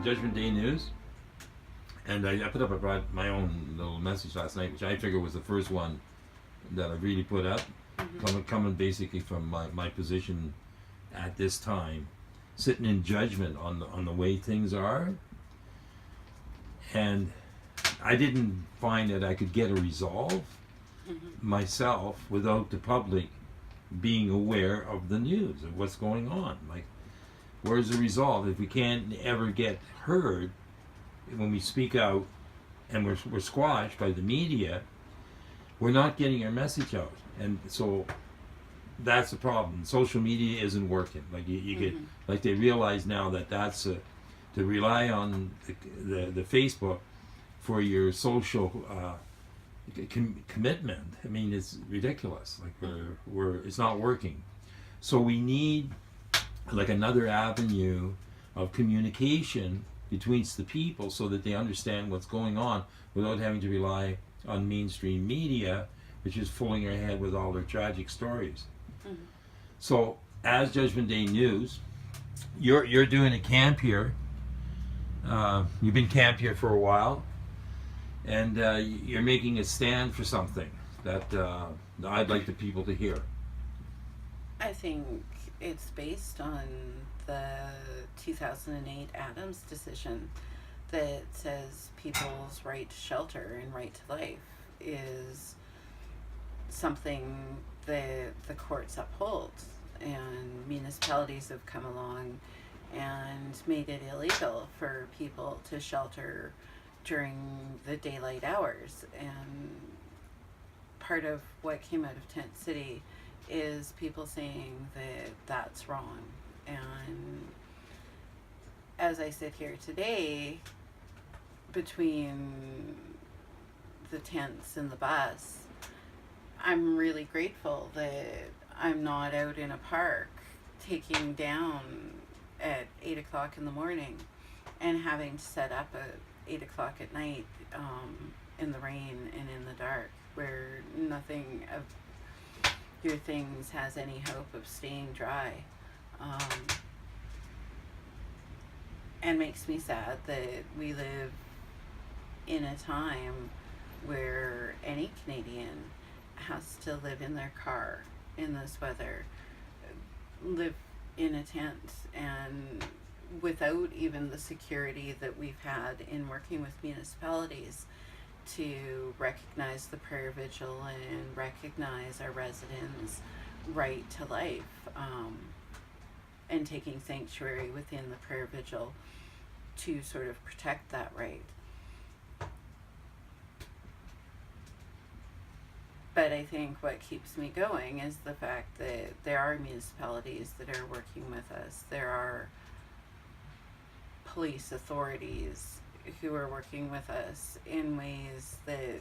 Judgment Day News, and I put up my own little message last night, which I figure was the first one that I really put up, coming basically from my position at this time, sitting in judgment on the way things are, and I didn't find that I could get a resolve myself without the public being aware of the news, of what's going on. Like, where's the resolve? If we can't ever get heard when we speak out, and we're squashed by the media, we're not getting our message out. And so that's the problem. Social media isn't working. Like you get, like they realize now that that's to rely on the Facebook for your social commitment. I mean, it's ridiculous. Like it's not working. So we need like another avenue of communication between the people so that they understand what's going on without having to rely on mainstream media, which is filling our head with all their tragic stories. So as Judgment Day News, you're doing a camp here. You've been camp here for a while, and you're making a stand for something that I'd like the people to hear. I think it's based on the 2008 Adams decision that says people's right to shelter and right to life is something that the courts uphold, and municipalities have come along and made it illegal for people to shelter during the daylight hours. And part of what came out of Tent City is people saying that that's wrong. And as I sit here today, between the tents and the bus, I'm really grateful that I'm not out in a park taking down at 8 o'clock in the morning and having to set up at 8 o'clock at night in the rain and in the dark, where nothing of your things has any hope of staying dry. And makes me sad that we live in a time where any Canadian has to live in their car in this weather, live in a tent, and without even the security that we've had in working with municipalities to recognize the prayer vigil and recognize our residents' right to life, and taking sanctuary within the prayer vigil to sort of protect that right. But I think what keeps me going is the fact that there are municipalities that are working with us. There are police authorities who are working with us in ways that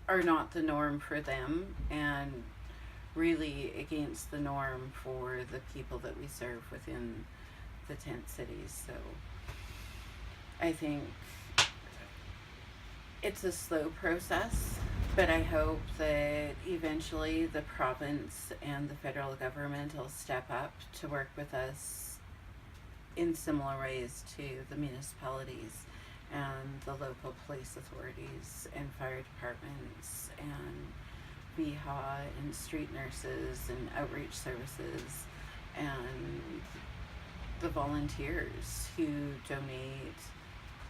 are not the norm for them, and really against the norm for the people that we serve within the tent cities. So I think it's a slow process, but I hope that eventually the province and the federal government will step up to work with us in similar ways to the municipalities and the local police authorities and fire departments and VHA and street nurses and outreach services and the volunteers who donate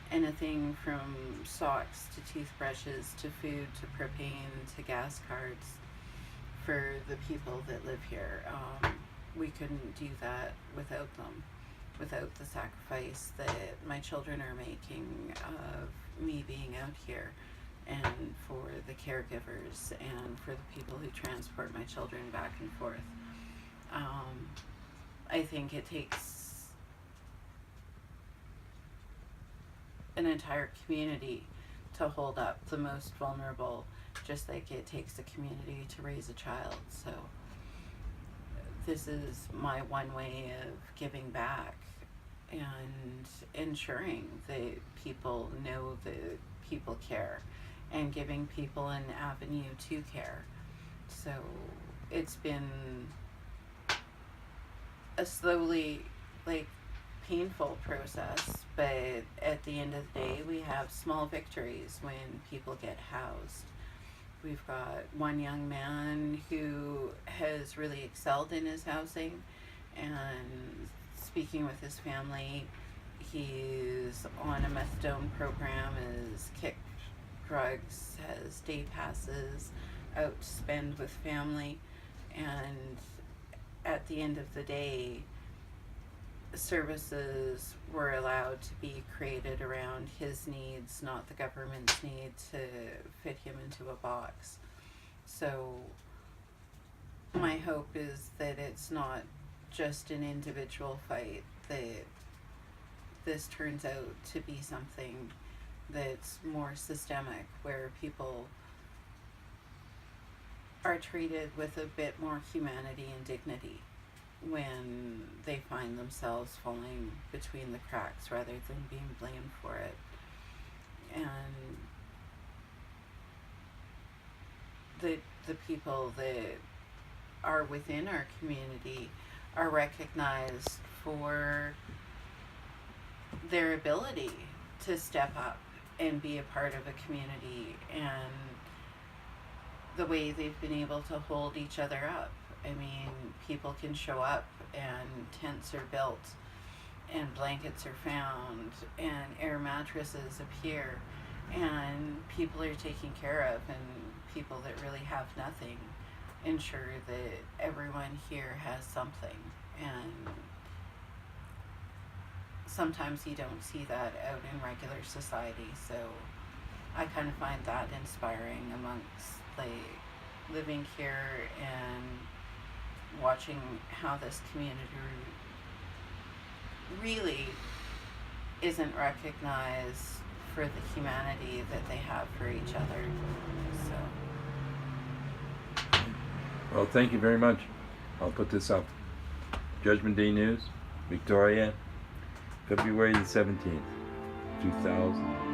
anything from socks to toothbrushes to food to propane to gas cards for the people that live here. We couldn't do that without them, without the sacrifice that my children are making of me being out here, and for the caregivers and for the people who transport my children back and forth. I think it takes an entire community to hold up the most vulnerable, just like it takes a community to raise a child. So this is my one way of giving back and ensuring that people know that people care and giving people an avenue to care. So it's been a slowly, like, painful process, but at the end of the day, we have small victories when people get housed. We've got one young man who has really excelled in his housing, and speaking with his family, he's on a methadone program, is kicked drugs, has day passes out to spend with family, and at the end of the day, services were allowed to be created around his needs, not the government's need to fit him into a box. So my hope is that it's not just an individual fight, that this turns out to be something that's more systemic, where people are treated with a bit more humanity and dignity when they find themselves falling between the cracks rather than being blamed for it. And the people that are within our community are recognized for their ability to step up and be a part of a community, and the way they've been able to hold each other up. I mean, people can show up and tents are built and blankets are found and air mattresses appear and people are taken care of, and people that really have nothing ensure that everyone here has something. And sometimes you don't see that out in regular society, so I kind of find that inspiring amongst like living here and watching how this community really isn't recognized for the humanity that they have for each other. So, Well, thank you very much. I'll put this up. Judgment Day News, Victoria, February the 17th, 2000.